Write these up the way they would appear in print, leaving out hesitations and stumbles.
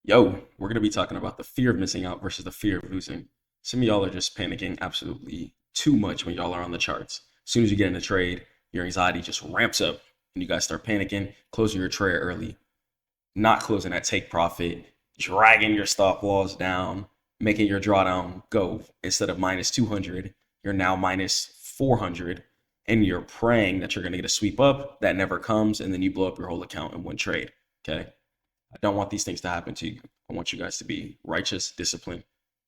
Yo, we're going to be talking about the fear of missing out versus the fear of losing. Some of y'all are just panicking absolutely too much when y'all are on the charts. As soon as you get in a trade, your anxiety just ramps up and you guys start panicking, closing your trade early, not closing at take profit, dragging your stop loss down, making your drawdown go instead of minus 200, you're now minus 400, and you're praying that you're going to get a sweep up that never comes, and then you blow up your whole account in one trade. Okay. I don't want these things to happen to you. I want you guys to be righteous, disciplined,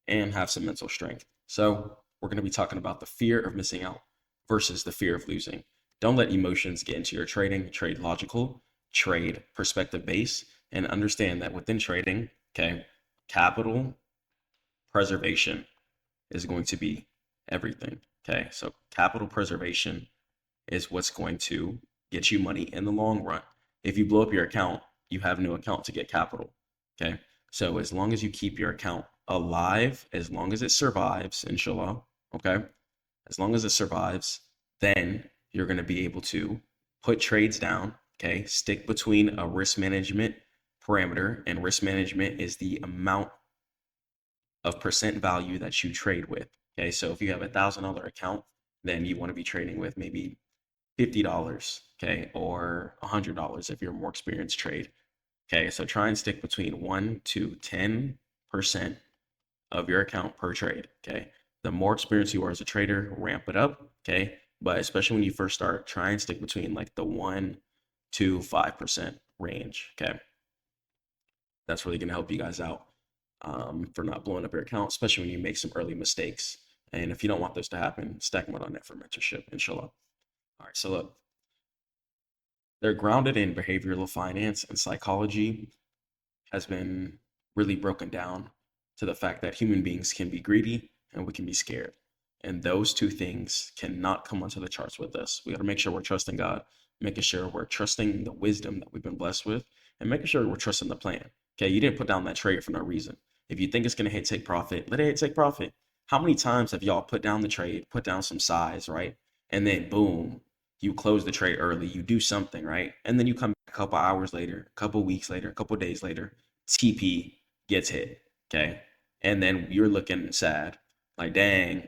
and have some mental strength. So, we're going to be talking about the fear of missing out versus the fear of losing. Don't let emotions get into your trading. Trade logical, trade perspective based, and understand that within trading, okay, capital preservation is going to be everything. Okay, so capital preservation is what's going to get you money in the long run. If you blow up your account, you have no account to get capital. Okay. So as long as you keep your account alive, as long as it survives, inshallah, okay, as long as it survives, then you're going to be able to put trades down, okay, stick between a risk management parameter, and risk management is the amount of percent value that you trade with. Okay, so if you have $1,000 account, then you want to be trading with maybe $50, okay, or $100 if you're a more experienced trade. Okay, so try and stick between 1 to 10% of your account per trade. Okay, the more experienced you are as a trader, ramp it up. Okay, but especially when you first start, try and stick between like the 1 to 5% range. Okay, that's really going to help you guys out for not blowing up your account, especially when you make some early mistakes. And if you don't want those to happen, Stackmode on net for mentorship, inshallah. All right, so look, they're grounded in behavioral finance and psychology has been really broken down to the fact that human beings can be greedy and we can be scared. And those two things cannot come onto the charts with us. We got to make sure we're trusting God, making sure we're trusting the wisdom that we've been blessed with, and making sure we're trusting the plan. Okay, you didn't put down that trade for no reason. If you think it's going to hit take profit, let it hit take profit. How many times have y'all put down the trade, put down some size, right? And then boom, you close the trade early, you do something, right? And then you come back a couple hours later, a couple weeks later, a couple days later, TP gets hit. Okay. And then you're looking sad. Like, dang,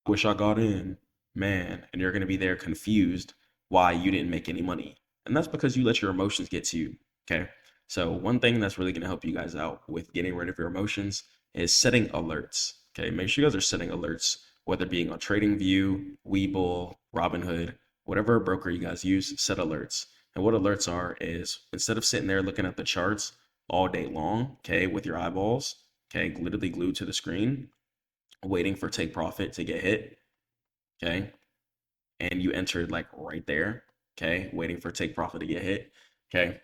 wish I got in. Man. And you're going to be there confused why you didn't make any money. And that's because you let your emotions get to you. Okay. So, one thing that's really going to help you guys out with getting rid of your emotions is setting alerts. Okay. Make sure you guys are setting alerts, whether being on TradingView, Webull, Robinhood, whatever broker you guys use, set alerts. And what alerts are is instead of sitting there looking at the charts, all day long, okay, with your eyeballs, okay, literally glued to the screen, waiting for take profit to get hit, okay, and you entered like right there, okay, waiting for take profit to get hit, okay,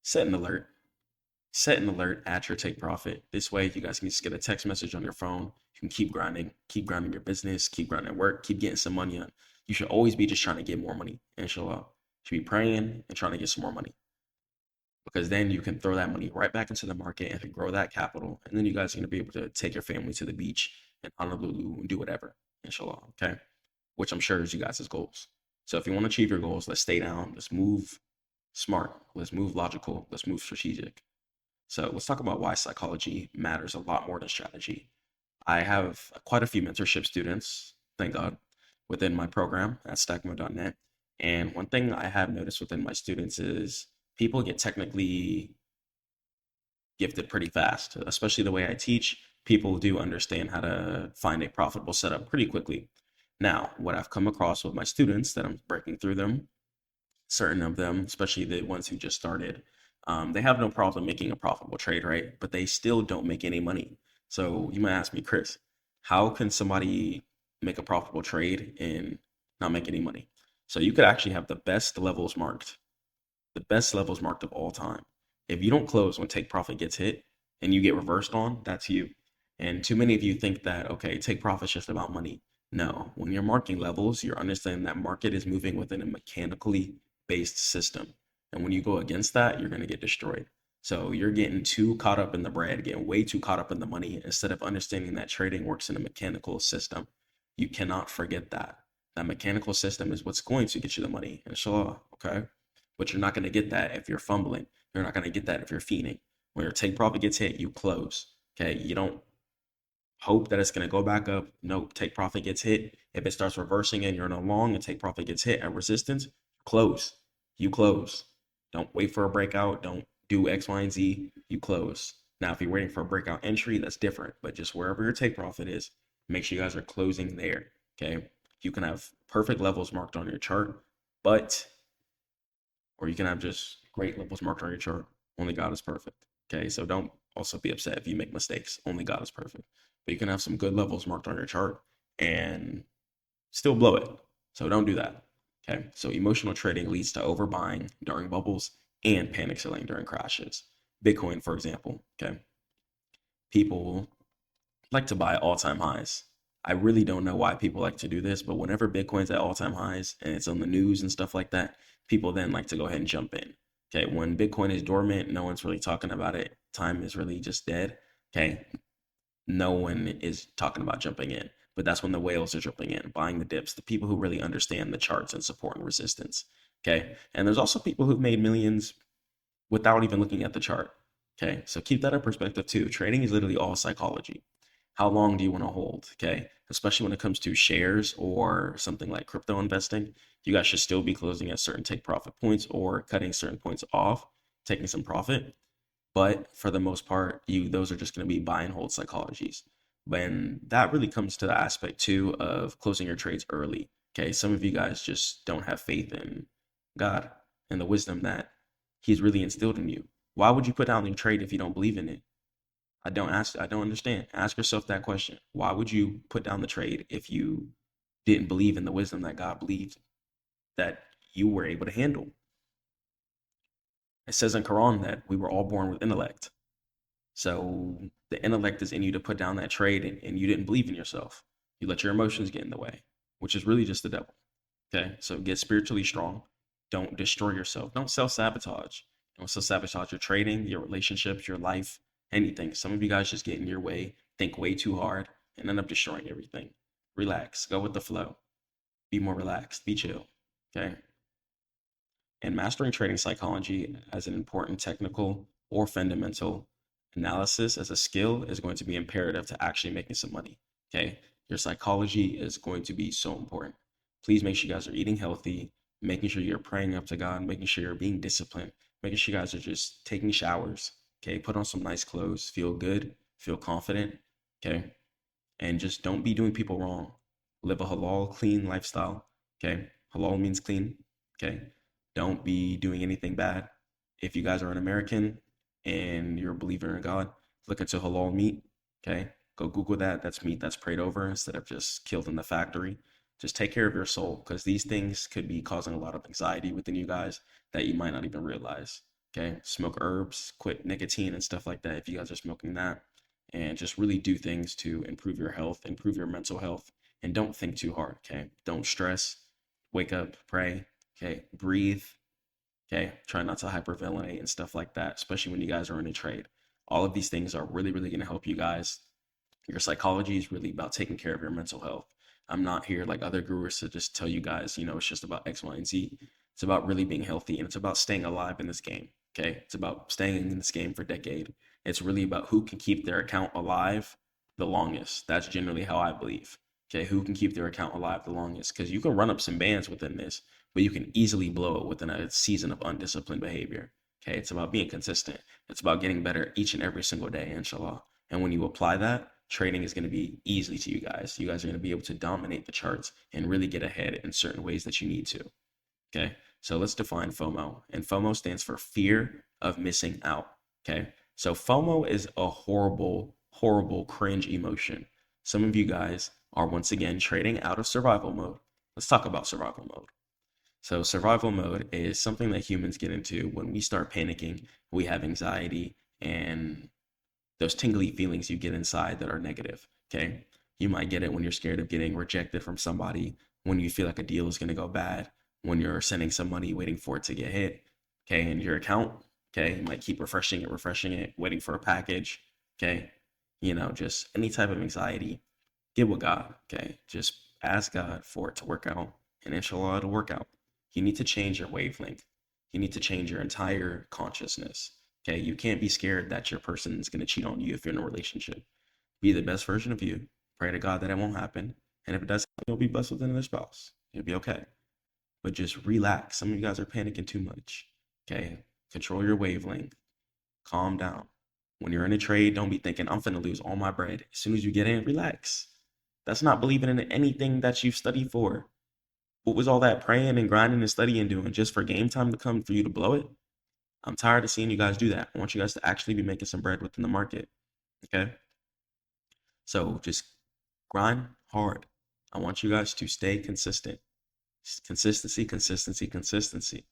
set an alert. Set an alert at your take profit. This way, you guys can just get a text message on your phone. You can keep grinding your business, keep grinding work, keep getting some money on. You should always be just trying to get more money, inshallah. You should be praying and trying to get some more money, because then you can throw that money right back into the market and grow that capital. And then you guys are going to be able to take your family to the beach in Honolulu and do whatever, inshallah. Okay. Which I'm sure is you guys' goals. So if you want to achieve your goals, let's stay down. Let's move smart. Let's move logical. Let's move strategic. So let's talk about why psychology matters a lot more than strategy. I have quite a few mentorship students, thank God, within my program at Stackmode.net. And one thing I have noticed within my students is people get technically gifted pretty fast, especially the way I teach. People do understand how to find a profitable setup pretty quickly. Now, what I've come across with my students that I'm breaking through them, certain of them, especially the ones who just started, they have no problem making a profitable trade, right? But they still don't make any money. So you might ask me, Chris, how can somebody make a profitable trade and not make any money? So you could actually have the best levels marked of all time. If you don't close when take profit gets hit and you get reversed on, that's you. And too many of you think that, okay, take profit's just about money. No, when you're marking levels, you're understanding that market is moving within a mechanically based system. And when you go against that, you're going to get destroyed. So you're getting too caught up in the bread, getting way too caught up in the money instead of understanding that trading works in a mechanical system. You cannot forget that. That mechanical system is what's going to get you the money, inshallah. Okay. But you're not going to get that if you're fumbling. You're not going to get that if you're fiending. When your take profit gets hit, you close. Okay. You don't hope that it's going to go back up. Nope. Take profit gets hit. If it starts reversing and you're in a long and take profit gets hit at resistance, close. You close. Don't wait for a breakout. Don't do X, Y, and Z. You close. Now, if you're waiting for a breakout entry, that's different. But just wherever your take profit is, make sure you guys are closing there. Okay. You can have perfect levels marked on your chart, or you can have just great levels marked on your chart. Only God is perfect. Okay. So don't also be upset if you make mistakes. Only God is perfect. But you can have some good levels marked on your chart and still blow it. So don't do that. Okay. So emotional trading leads to overbuying during bubbles and panic selling during crashes. Bitcoin, for example. Okay. People like to buy all-time highs. I really don't know why people like to do this, but whenever Bitcoin's at all-time highs and it's on the news and stuff like that, people then like to go ahead and jump in. Okay, when Bitcoin is dormant, no one's really talking about it. Time is really just dead. Okay, no one is talking about jumping in, but that's when the whales are jumping in, buying the dips, the people who really understand the charts and support and resistance. Okay, and there's also people who've made millions without even looking at the chart. Okay, so keep that in perspective too. Trading is literally all psychology. How long do you want to hold? Okay, especially when it comes to shares or something like crypto investing, you guys should still be closing at certain take profit points or cutting certain points off, taking some profit. But for the most part, those are just going to be buy and hold psychologies. When that really comes to the aspect too of closing your trades early. Okay, some of you guys just don't have faith in God and the wisdom that He's really instilled in you. Why would you put down your trade if you don't believe in it? I don't understand. Ask yourself that question. Why would you put down the trade if you didn't believe in the wisdom that God believed that you were able to handle? It says in Quran that we were all born with intellect. So the intellect is in you to put down that trade, and you didn't believe in yourself. You let your emotions get in the way, which is really just the devil. Okay. So get spiritually strong. Don't destroy yourself. Don't self sabotage. Don't self sabotage your trading, your relationships, your life, anything. Some of you guys just get in your way, think way too hard, and end up destroying everything. Relax. Go with the flow. Be more relaxed. Be chill. Okay. And mastering trading psychology as an important technical or fundamental analysis as a skill is going to be imperative to actually making some money. Okay. Your psychology is going to be so important. Please make sure you guys are eating healthy, making sure you're praying up to God, making sure you're being disciplined, making sure you guys are just taking showers. Okay. Put on some nice clothes, feel good, feel confident. Okay. And just don't be doing people wrong. Live a halal, clean lifestyle. Okay. Halal means clean. Okay. Don't be doing anything bad. If you guys are an American and you're a believer in God, look into halal meat. Okay. Go Google that. That's meat that's prayed over instead of just killed in the factory. Just take care of your soul because these things could be causing a lot of anxiety within you guys that you might not even realize. Okay. Smoke herbs, quit nicotine and stuff like that if you guys are smoking that, and just really do things to improve your health, improve your mental health, and don't think too hard. Okay. Don't stress. Wake up, pray. Okay. Breathe. Okay. Try not to hyperventilate and stuff like that, especially when you guys are in a trade. All of these things are really, really going to help you guys. Your psychology is really about taking care of your mental health. I'm not here like other gurus to just tell you guys, it's just about X, Y, and Z. It's about really being healthy and it's about staying alive in this game. Okay. It's about staying in this game for a decade. It's really about who can keep their account alive the longest. That's generally how I believe. Okay. Who can keep their account alive the longest? Because you can run up some bands within this, but you can easily blow it within a season of undisciplined behavior. Okay. It's about being consistent. It's about getting better each and every single day, inshallah. And when you apply that, trading is going to be easy to you guys. You guys are going to be able to dominate the charts and really get ahead in certain ways that you need to. Okay. So let's define FOMO. And FOMO stands for fear of missing out. Okay. So FOMO is a horrible, horrible cringe emotion. Some of you guys are once again trading out of survival mode. Let's talk about survival mode. So survival mode is something that humans get into when we start panicking, we have anxiety, and those tingly feelings you get inside that are negative. Okay. You might get it when you're scared of getting rejected from somebody, when you feel like a deal is going to go bad, when you're sending some money waiting for it to get hit. Okay. In your account. Okay. You might keep refreshing it, waiting for a package. Okay. Just any type of anxiety, get with God. Okay. Just ask God for it to work out, and inshallah it'll work out. You need to change your wavelength. You need to change your entire consciousness. Okay, you can't be scared that your person is going to cheat on you if you're in a relationship. Be the best version of you. Pray to God that it won't happen. And if it does, you'll be blessed with another spouse. You'll be okay. But just relax. Some of you guys are panicking too much. Okay, control your wavelength. Calm down. When you're in a trade, don't be thinking, I'm finna lose all my bread. As soon as you get in, relax. That's not believing in anything that you've studied for. What was all that praying and grinding and studying doing just for game time to come for you to blow it? I'm tired of seeing you guys do that. I want you guys to actually be making some bread within the market. Okay? So just grind hard. I want you guys to stay consistent. Consistency, consistency, consistency.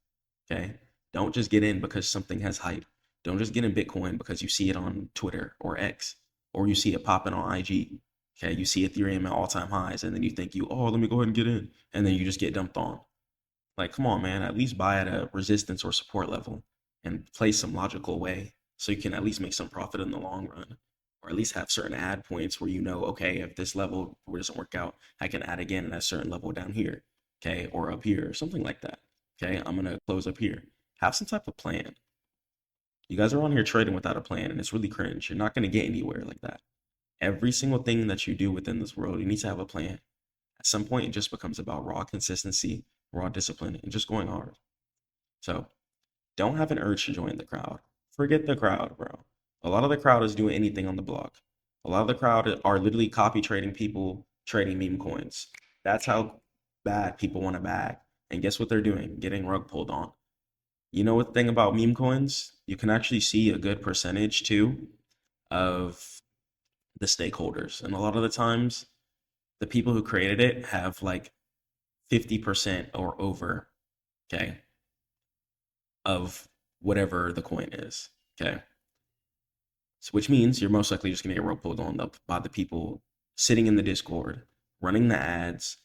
Okay? Don't just get in because something has hype. Don't just get in Bitcoin because you see it on Twitter or X, or you see it popping on IG. Okay, you see Ethereum at all-time highs, and then you think let me go ahead and get in, and then you just get dumped on. Like, come on, man, at least buy at a resistance or support level and play some logical way so you can at least make some profit in the long run, or at least have certain add points where okay, if this level doesn't work out, I can add again at a certain level down here, okay, or up here, or something like that. Okay, I'm gonna close up here. Have some type of plan. You guys are on here trading without a plan, and it's really cringe. You're not gonna get anywhere like that. Every single thing that you do within this world, you need to have a plan. At some point, it just becomes about raw consistency, raw discipline, and just going hard. So don't have an urge to join the crowd. Forget the crowd, bro. A lot of the crowd is doing anything on the block. A lot of the crowd are literally copy trading people trading meme coins. That's how bad people want to bag. And guess what they're doing? Getting rug pulled on. You know what the thing about meme coins? You can actually see a good percentage too of the stakeholders. And a lot of the times, the people who created it have like 50% or over, okay, of whatever the coin is, okay? So which means you're most likely just gonna get rope pulled on up by the people sitting in the Discord, running the ads,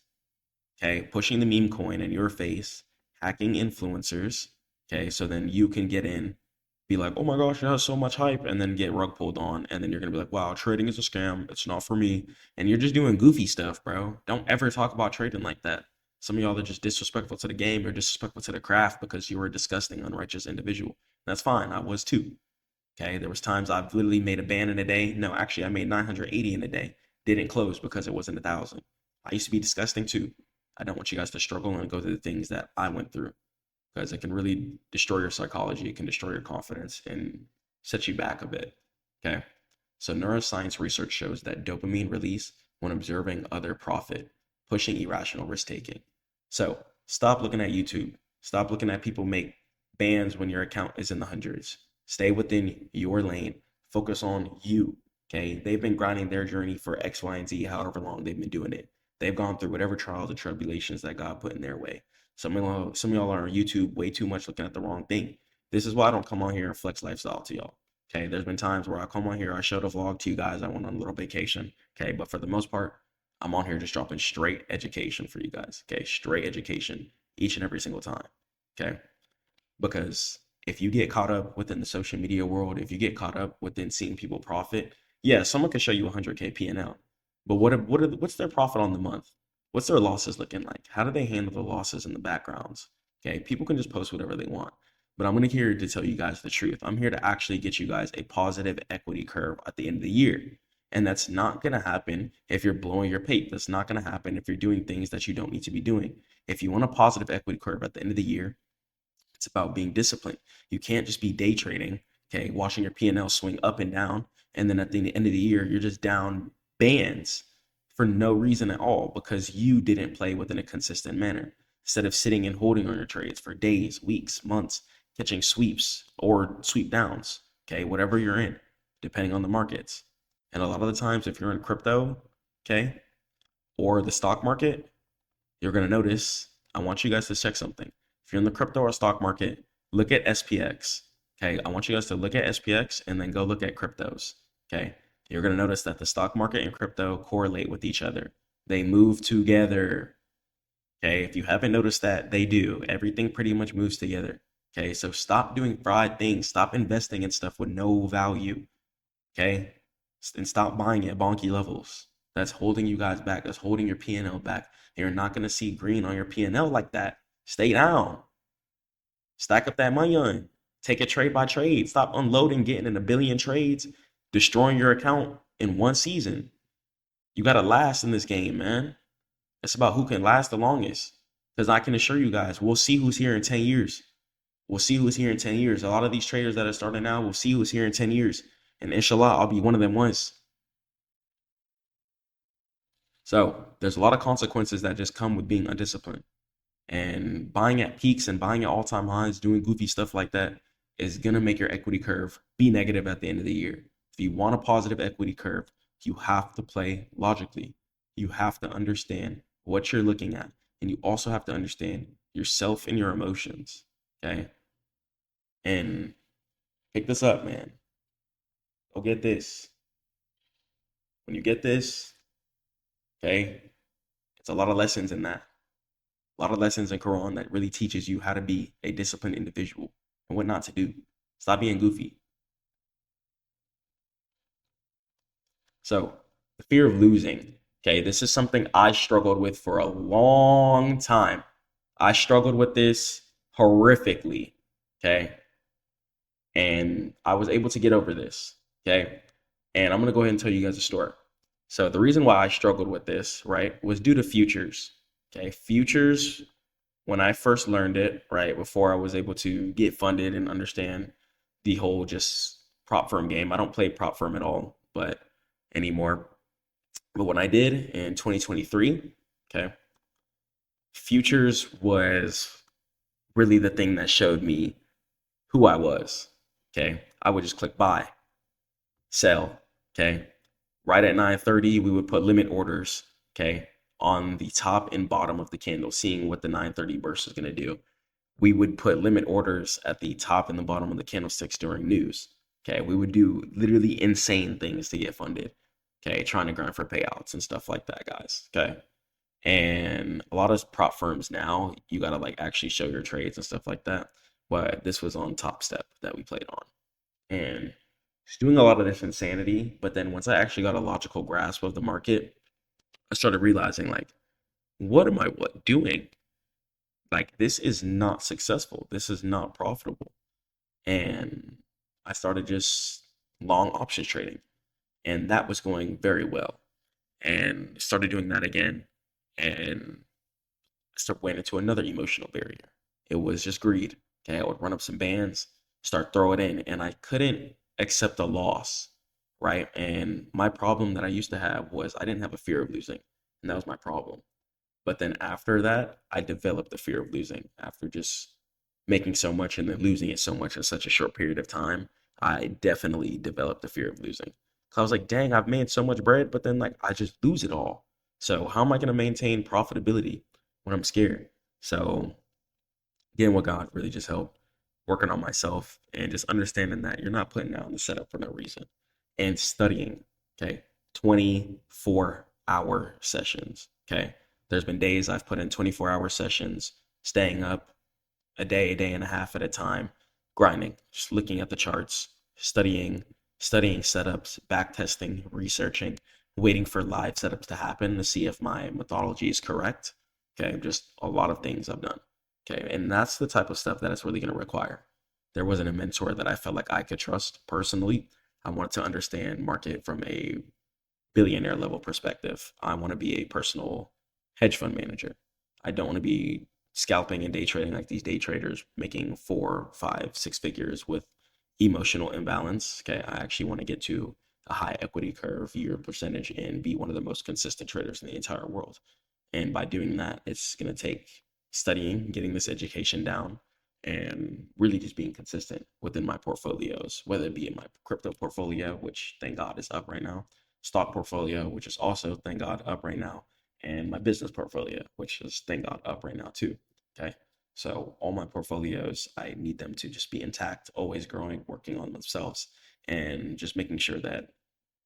okay, pushing the meme coin in your face, hacking influencers, okay, so then you can get in, be like, oh my gosh, it has so much hype, and then get rug pulled on, and then you're gonna be like, wow, trading is a scam, it's not for me, and you're just doing goofy stuff, bro. Don't ever talk about trading like that. Some of y'all are just disrespectful to the game or disrespectful to the craft because you were a disgusting, unrighteous individual. That's fine, I was too. Okay, there was times I've literally made a ban in a day. No, actually, I made 980 in a day. Didn't close because it wasn't 1,000. I used to be disgusting too. I don't want you guys to struggle and go through the things that I went through because it can really destroy your psychology. It can destroy your confidence and set you back a bit. Okay, so neuroscience research shows that dopamine release when observing other profit, pushing irrational risk taking. So stop looking at YouTube. Stop looking at people make bans when your account is in the hundreds. Stay within your lane. Focus on you. Okay. They've been grinding their journey for X, Y, and Z, however long they've been doing it. They've gone through whatever trials and tribulations that God put in their way. Some of y'all are on YouTube way too much looking at the wrong thing. This is why I don't come on here and flex lifestyle to y'all. Okay. There's been times where I come on here, I showed a vlog to you guys. I went on a little vacation. Okay. But for the most part, I'm on here just dropping straight education for you guys. Okay. Straight education each and every single time. Okay. Because if you get caught up within the social media world, if you get caught up within seeing people profit, yeah, someone can show you 100K P&L, but what's their profit on the month? What's their losses looking like? How do they handle the losses in the backgrounds? Okay, people can just post whatever they want, but I'm here to tell you guys the truth. I'm here to actually get you guys a positive equity curve at the end of the year. And that's not going to happen if you're blowing your pate. That's not going to happen if you're doing things that you don't need to be doing. If you want a positive equity curve at the end of the year, it's about being disciplined. You can't just be day trading, okay, watching your P&L swing up and down, and then at the end of the year, you're just down bands for no reason at all because you didn't play within a consistent manner. Instead of sitting and holding on your trades for days, weeks, months, catching sweeps or sweep downs, okay, whatever you're in, depending on the markets. And a lot of the times, if you're in crypto, okay, or the stock market, you're going to notice, I want you guys to check something. If you're in the crypto or stock market, look at SPX. Okay, I want you guys to look at SPX and then go look at cryptos. Okay, you're going to notice that the stock market and crypto correlate with each other. They move together. Okay, if you haven't noticed that, they do. Everything pretty much moves together. Okay, so stop doing fried things. Stop investing in stuff with no value. Okay, and stop buying at bonky levels. That's holding you guys back. That's holding your P&L back. And you're not going to see green on your P&L like that. Stay down. Stack up that money on. Take it trade by trade. Stop unloading, getting in a billion trades, destroying your account in one season. You got to last in this game, man. It's about who can last the longest. Because I can assure you guys, we'll see who's here in 10 years. We'll see who's here in 10 years. A lot of these traders that are starting now, we'll see who's here in 10 years. And inshallah, I'll be one of them once. So there's a lot of consequences that just come with being undisciplined. And buying at peaks and buying at all-time highs, doing goofy stuff like that is going to make your equity curve be negative at the end of the year. If you want a positive equity curve, you have to play logically. You have to understand what you're looking at. And you also have to understand yourself and your emotions. Okay? And pick this up, man. Go get this. When you get this, okay, it's a lot of lessons in that. A lot of lessons in Quran that really teaches you how to be a disciplined individual and what not to do. Stop being goofy. So the fear of losing. Okay, this is something I struggled with for a long time. I struggled with this horrifically. Okay. And I was able to get over this. Okay. And I'm going to go ahead and tell you guys a story. So the reason why I struggled with this, right, was due to futures. Okay. Futures, when I first learned it, right, before I was able to get funded and understand the whole just prop firm game. I don't play prop firm at all, but anymore. But when I did in 2023, okay, futures was really the thing that showed me who I was. Okay. I would just click buy, sell. Okay. Right at 9:30, we would put limit orders. Okay. On the top and bottom of the candle, seeing what the 9:30 burst is going to do. We would put limit orders at the top and the bottom of the candlesticks during news. Okay. We would do literally insane things to get funded. Okay. Trying to grind for payouts and stuff like that, guys. Okay. And a lot of prop firms now, you got to like actually show your trades and stuff like that. But this was on Top Step that we played on. And just doing a lot of this insanity. But then once I actually got a logical grasp of the market, I started realizing like, what am I doing? Like, this is not successful. This is not profitable. And I started just long options trading. And that was going very well. And started doing that again. And I started went into another emotional barrier. It was just greed. Okay, I would run up some bands, start throw it in, and I couldn't accept a loss, right? And my problem that I used to have was I didn't have a fear of losing, and that was my problem. But then after that, I developed the fear of losing after just making so much and then losing it so much in such a short period of time. I definitely developed the fear of losing. So I was like, dang, I've made so much bread, but then like I just lose it all. So how am I going to maintain profitability when I'm scared? So getting with God really just helped working on myself and just understanding that you're not putting down the setup for no reason and studying. Okay. 24-hour sessions. Okay. There's been days I've put in 24-hour sessions, staying up a day and a half at a time, grinding, just looking at the charts, studying setups, back testing, researching, waiting for live setups to happen to see if my methodology is correct. Okay, just a lot of things I've done. Okay, and that's the type of stuff that it's really going to require. There wasn't a mentor that I felt like I could trust personally. I wanted to understand market from a billionaire level perspective. I want to be a personal hedge fund manager. I don't want to be scalping and day trading like these day traders making 4, 5, 6 figures with emotional imbalance. Okay, I actually want to get to a high equity curve year percentage and be one of the most consistent traders in the entire world. And by doing that, it's going to take studying, getting this education down, and really just being consistent within my portfolios, whether it be in my crypto portfolio, which thank God is up right now, stock portfolio, which is also thank God up right now, and my business portfolio, which is thank God up right now too. Okay. So all my portfolios, I need them to just be intact, always growing, working on themselves, and just making sure that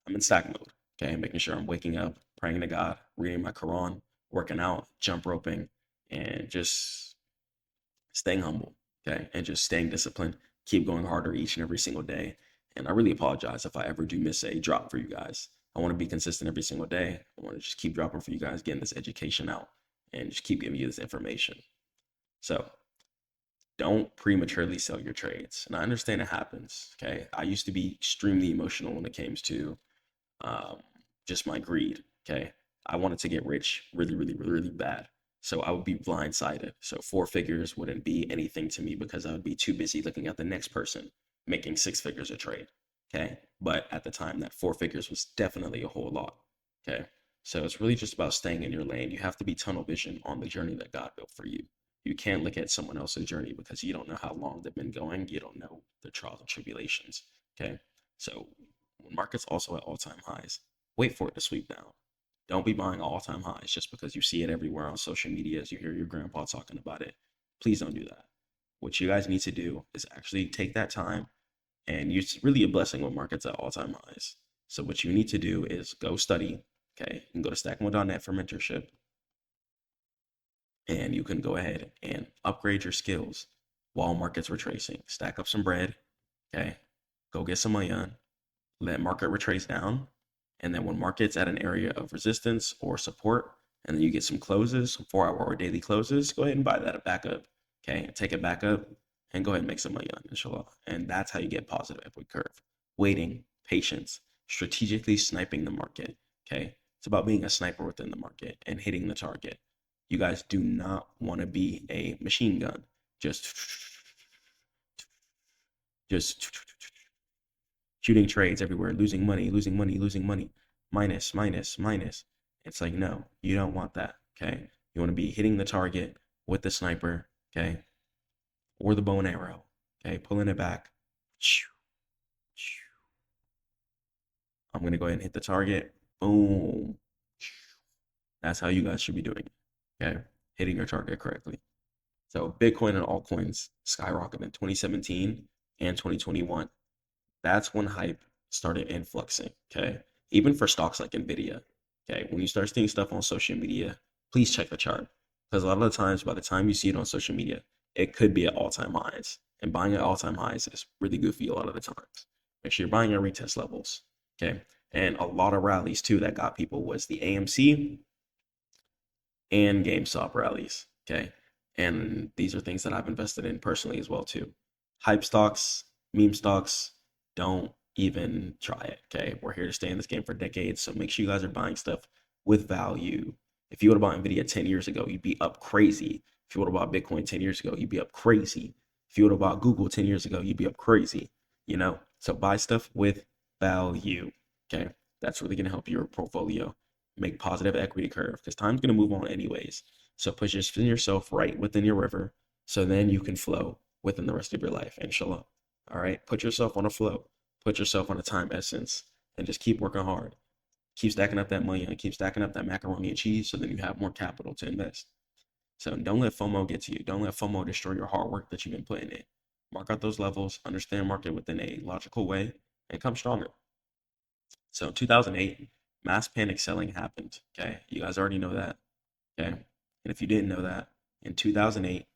I'm in stack mode. Okay. Making sure I'm waking up, praying to God, reading my Quran, working out, jump roping, and just staying humble. Okay. And just staying disciplined, keep going harder each and every single day. And I really apologize if I ever do miss a drop for you guys. I want to be consistent every single day. I want to just keep dropping for you guys, getting this education out and just keep giving you this information. So Don't prematurely sell your trades. And I understand it happens. Okay. I used to be extremely emotional when it came to um, just my greed. Okay. I wanted to get rich really, really, really, really bad. So I would be blindsided. So four figures wouldn't be anything to me because I would be too busy looking at the next person making six figures a trade. Okay. But at the time, that four figures was definitely a whole lot. Okay. So it's really just about staying in your lane. You have to be tunnel vision on the journey that God built for you. You can't look at someone else's journey because you don't know how long they've been going. You don't know their trials and tribulations. Okay. So when market's also at all-time highs, wait for it to sweep down. Don't be buying all-time highs just because you see it everywhere on social media as you hear your grandpa talking about it. Please don't do that. What you guys need to do is actually take that time, and it's really a blessing when market's at all-time highs. So what you need to do is go study. Okay, you can go to stackmode.net for mentorship, and you can go ahead and upgrade your skills while market's retracing. Stack up some bread. Okay, go get some money on. Let market retrace down. And then when market's at an area of resistance or support, and then you get some closes, some 4-hour or daily closes, go ahead and buy that back up. Okay, take it back up and go ahead and make some money on it, inshallah. And that's how you get positive equity curve. Waiting, patience, strategically sniping the market. Okay, it's about being a sniper within the market and hitting the target. You guys do not want to be a machine gun. Just just shooting trades everywhere, losing money, losing money, losing money, minus, minus, minus. It's like, no, you don't want that. Okay. You want to be hitting the target with the sniper. Okay. Or the bow and arrow. Okay. Pulling it back. I'm going to go ahead and hit the target. Boom. That's how you guys should be doing it. Okay. Hitting your target correctly. So Bitcoin and altcoins skyrocketed in 2017 and 2021. That's when hype started influxing. Okay. Even for stocks like Nvidia. Okay. When you start seeing stuff on social media, please check the chart. Because a lot of the times, by the time you see it on social media, it could be at all-time highs. And buying at all-time highs is really goofy a lot of the times. Make sure you're buying at retest levels. Okay. And a lot of rallies too that got people was the AMC and GameStop rallies. Okay. And these are things that I've invested in personally as well too. Hype stocks, meme stocks, don't even try it. Okay. We're here to stay in this game for decades. So make sure you guys are buying stuff with value. If you would have bought Nvidia 10 years ago, you'd be up crazy. If you would have bought Bitcoin 10 years ago, you'd be up crazy. If you would have bought Google 10 years ago, you'd be up crazy. You know? So buy stuff with value. Okay. That's really going to help your portfolio make positive equity curve because time's going to move on anyways. So position yourself right within your river so then you can flow within the rest of your life, inshallah. All right. Put yourself on a flow, put yourself on a time essence, and just keep working hard. Keep stacking up that money and keep stacking up that macaroni and cheese so then you have more capital to invest. So don't let FOMO get to you. Don't let FOMO destroy your hard work that you've been putting in. Mark out those levels, understand market within a logical way, and come stronger. So 2008, mass panic selling happened. Okay. You guys already know that. Okay. And if you didn't know that, in 2008,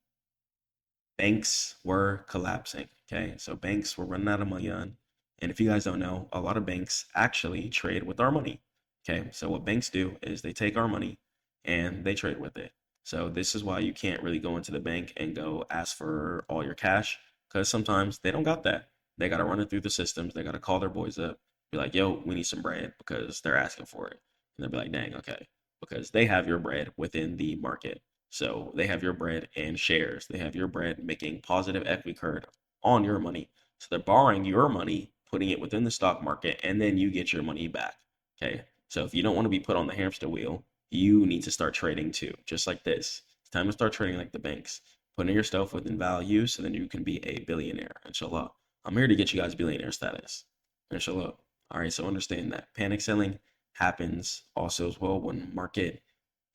banks were collapsing. Okay. So banks were running out of money on. And if you guys don't know, a lot of banks actually trade with our money. Okay. So what banks do is they take our money and they trade with it. So this is why you can't really go into the bank and go ask for all your cash because sometimes they don't got that. They got to run it through the systems. They got to call their boys up, be like, yo, we need some bread because they're asking for it. And they'll be like, dang, okay. Because they have your bread within the market. So they have your bread in shares. They have your bread making positive equity curve on your money. So they're borrowing your money, putting it within the stock market, and then you get your money back. Okay. So if you don't want to be put on the hamster wheel, you need to start trading too, just like this. It's time to start trading like the banks. Putting your stuff within value so then you can be a billionaire, inshallah. I'm here to get you guys billionaire status, inshallah. All right, so understand that panic selling happens also as well when market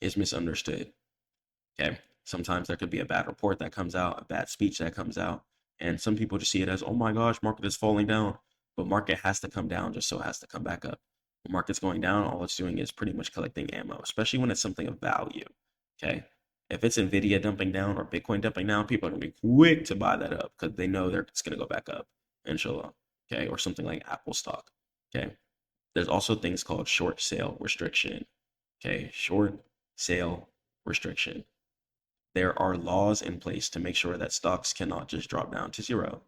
is misunderstood. Okay. Sometimes there could be a bad report that comes out, a bad speech that comes out, and some people just see it as, oh my gosh, market is falling down. But market has to come down just so it has to come back up. When market's going down, all it's doing is pretty much collecting ammo, especially when it's something of value. Okay. If it's Nvidia dumping down or Bitcoin dumping down, people are gonna be quick to buy that up because they know it's gonna go back up, inshallah. Okay, or something like Apple stock. Okay. There's also things called short sale restriction. Okay, short sale restriction. there are laws in place to make sure that stocks cannot just drop down to zero.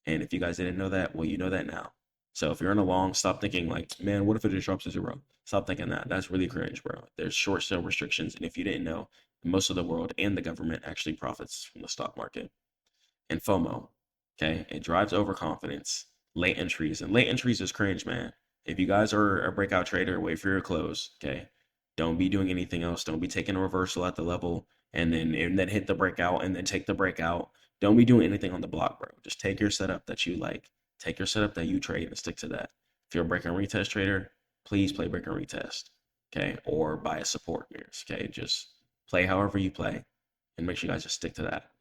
And if you guys didn't know that, well, you know that now. So if you're in a long, stop thinking like, man, what if it just drops to zero? Stop thinking that. That's really cringe, bro. There's short sale restrictions. And if you didn't know, most of the world and the government actually profits from the stock market. And FOMO, okay? It drives overconfidence, late entries. And late entries is cringe, man. If you guys are a breakout trader, wait for your close, okay? Don't be doing anything else. Don't be taking a reversal at the level and then hit the breakout and then take the breakout. Don't be doing anything on the block, bro. Just take your setup that you like. Take your setup that you trade and stick to that. If you're a break and retest trader, please play break and retest, okay? Or buy a support mirrors, okay? Just play however you play and make sure you guys just stick to that.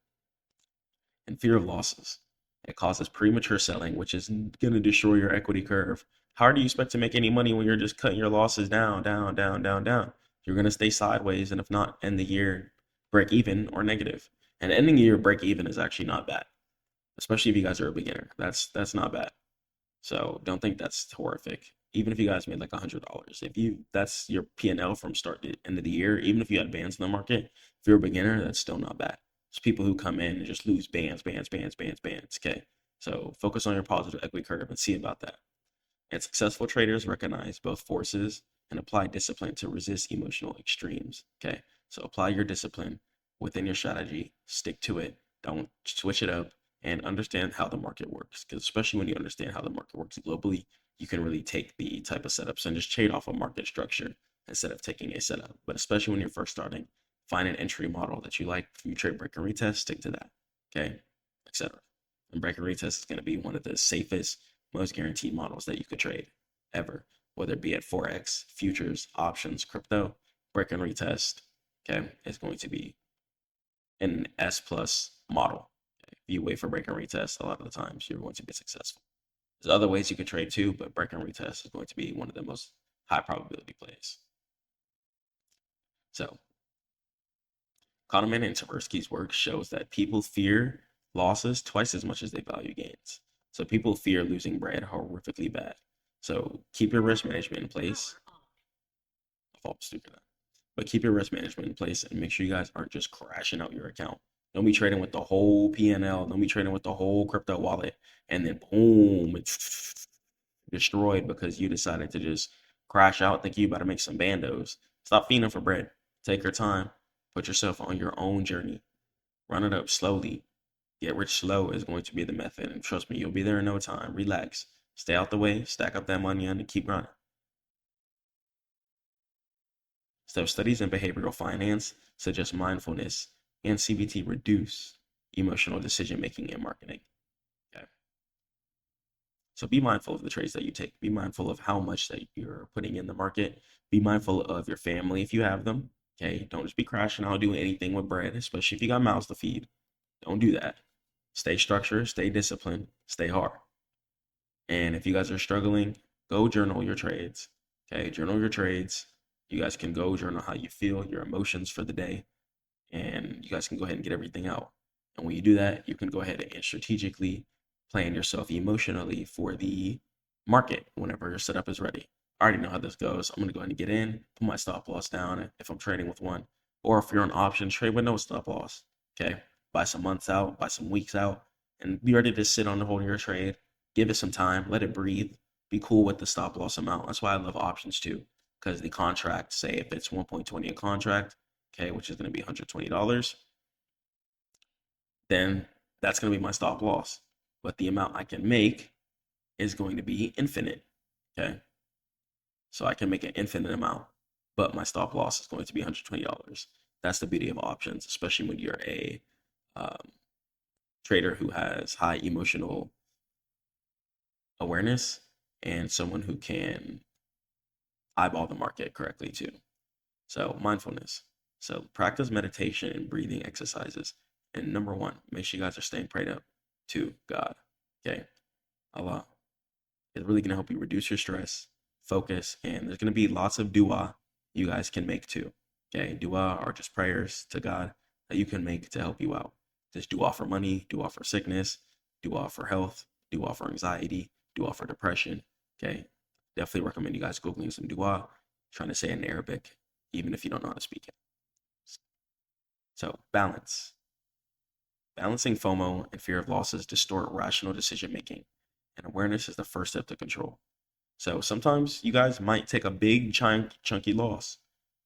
And fear of losses. It causes premature selling, which is going to destroy your equity curve. How do you expect to make any money when you're just cutting your losses down, down, down, down, down? You're going to stay sideways, and if not, end the year break even or negative. And ending the year break even is actually not bad, especially if you guys are a beginner. That's not bad. So don't think that's horrific. Even if you guys made like $100, if you that's your P&L from start to end of the year, even if you had bands in the market, if you're a beginner, that's still not bad. There's people who come in and just lose bands, bands, bands, bands, bands. Okay, so focus on your positive equity curve and see about that. And successful traders recognize both forces and apply discipline to resist emotional extremes. Okay, so apply your discipline within your strategy, stick to it, don't switch it up, and understand how the market works. Because especially when you understand how the market works globally, you can really take the type of setups and just trade off a market structure instead of taking a setup. But especially when you're first starting, find an entry model that you like. If you trade break and retest, stick to that. Okay, etc. And break and retest is going to be one of the safest, most guaranteed models that you could trade ever, whether it be at Forex, futures, options, crypto. Break and retest, okay, is going to be an S plus model. If you wait for break and retest, a lot of the times you're going to be successful. There's other ways you can trade too, but break and retest is going to be one of the most high probability plays. So Kahneman and Tversky's work shows that people fear losses twice as much as they value gains. So people fear losing bread horrifically bad. So keep your risk management in place. I thought stupid. But keep your risk management in place and make sure you guys aren't just crashing out your account. Don't be trading with the whole P&L. Don't be trading with the whole crypto wallet. And then boom, it's destroyed because you decided to just crash out, think you about to make some bandos. Stop feeding for bread. Take your time. Put yourself on your own journey. Run it up slowly. Get rich slow is going to be the method. And trust me, you'll be there in no time. Relax. Stay out the way. Stack up that money and keep running. So studies in behavioral finance, such as mindfulness and CBT, reduce emotional decision making and marketing. Okay. So be mindful of the trades that you take. Be mindful of how much that you're putting in the market. Be mindful of your family if you have them. Okay. Don't just be crashing out doing anything with bread, especially if you got mouths to feed. Don't do that. Stay structured, stay disciplined, stay hard. And if you guys are struggling, go journal your trades. Okay. Journal your trades. You guys can go journal how you feel, your emotions for the day, and you guys can go ahead and get everything out. And when you do that, you can go ahead and strategically plan yourself emotionally for the market whenever your setup is ready. I already know how this goes. I'm going to go ahead and get in, put my stop loss down if I'm trading with one, or if you're on options, trade with no stop loss. Okay. Buy some months out, buy some weeks out, and be ready to sit on the holding your trade. Give it some time, let it breathe. Be cool with the stop loss amount. That's why I love options too, because the contract, say if it's 1.20 a contract, okay, which is going to be $120, then that's going to be my stop loss. But the amount I can make is going to be infinite, okay? So I can make an infinite amount, but my stop loss is going to be $120. That's the beauty of options, especially when you're a trader who has high emotional awareness and someone who can eyeball the market correctly too. So mindfulness. So practice meditation and breathing exercises. And number one, make sure you guys are staying prayed up to God. Okay. Allah is really going to help you reduce your stress, focus, and there's going to be lots of dua you guys can make too. Okay. Dua are just prayers to God that you can make to help you out. Just dua for money, dua for sickness, dua for health, dua for anxiety, dua for depression. Okay. Definitely recommend you guys Googling some dua, trying to say it in Arabic, even if you don't know how to speak it. So balance. Balancing FOMO and fear of losses distort rational decision making, and awareness is the first step to control. So sometimes you guys might take a big, giant, chunky loss.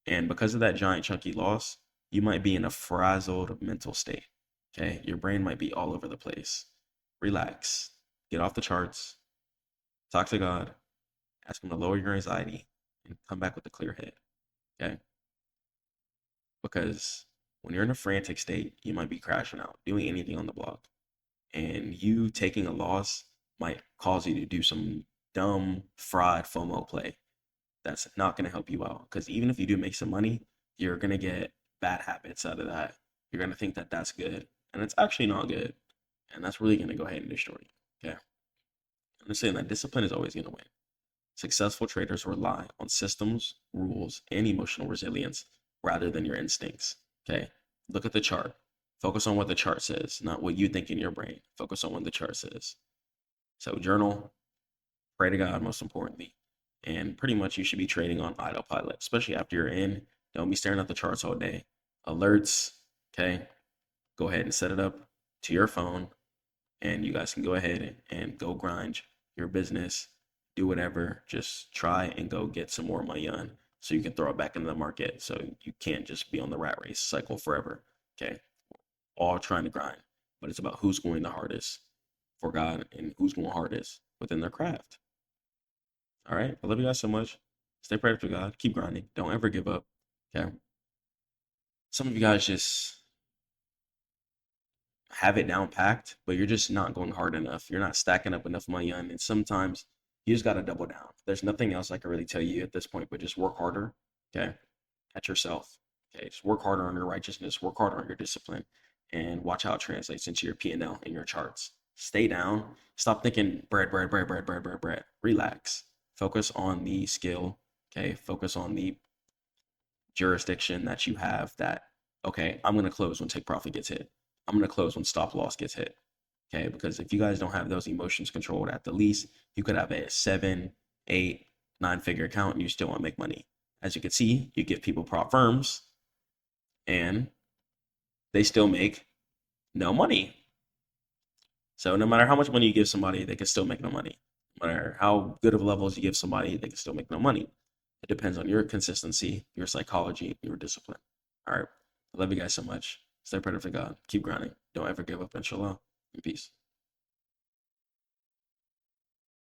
And because of that giant, chunky loss, you might be in a frazzled mental state. Okay. Your brain might be all over the place. Relax. Get off the charts. Talk to God. Ask Him to lower your anxiety and come back with a clear head. Okay. Because when you're in a frantic state, you might be crashing out, doing anything on the block. And you taking a loss might cause you to do some dumb fraud FOMO play that's not going to help you out. Because even if you do make some money, you're going to get bad habits out of that. You're going to think that that's good, and it's actually not good. And that's really going to go ahead and destroy you. Okay. Understand that discipline is always going to win. Successful traders rely on systems, rules, and emotional resilience rather than your instincts. Okay. Look at the chart. Focus on what the chart says, not what you think in your brain. Focus on what the chart says. So journal, pray to God most importantly. And pretty much you should be trading on autopilot, especially after you're in. Don't be staring at the charts all day. Alerts, okay? Go ahead and set it up to your phone, and you guys can go ahead and go grind your business, do whatever. Just try and go get some more money on so you can throw it back into the market. So you can't just be on the rat race cycle forever, okay? All trying to grind, but it's about who's going the hardest for God and who's going hardest within their craft. All right. I love you guys so much. Stay prayed for God. Keep grinding. Don't ever give up. Okay. Some of you guys just have it down packed, but you're just not going hard enough. You're not stacking up enough money on. And sometimes you just got to double down. There's nothing else I can really tell you at this point, but just work harder. Okay. At yourself. Okay. Just work harder on your righteousness, work harder on your discipline, and watch how it translates into your P&L and your charts. Stay down. Stop thinking bread, bread, bread, bread, bread, bread, bread. Relax. Focus on the skill. Okay. Focus on the jurisdiction that you have that, okay, I'm going to close when take profit gets hit. I'm going to close when stop loss gets hit. Okay. Because if you guys don't have those emotions controlled at the least, you could have a 7, 8, 9 figure account and you still won't make money. As you can see, you give people prop firms and they still make no money. So no matter how much money you give somebody, they can still make no money. No matter how good of levels you give somebody, they can still make no money. It depends on your consistency, your psychology, your discipline. All right. I love you guys so much. Stay prayed for God. Keep grinding. Don't ever give up, inshallah. And peace.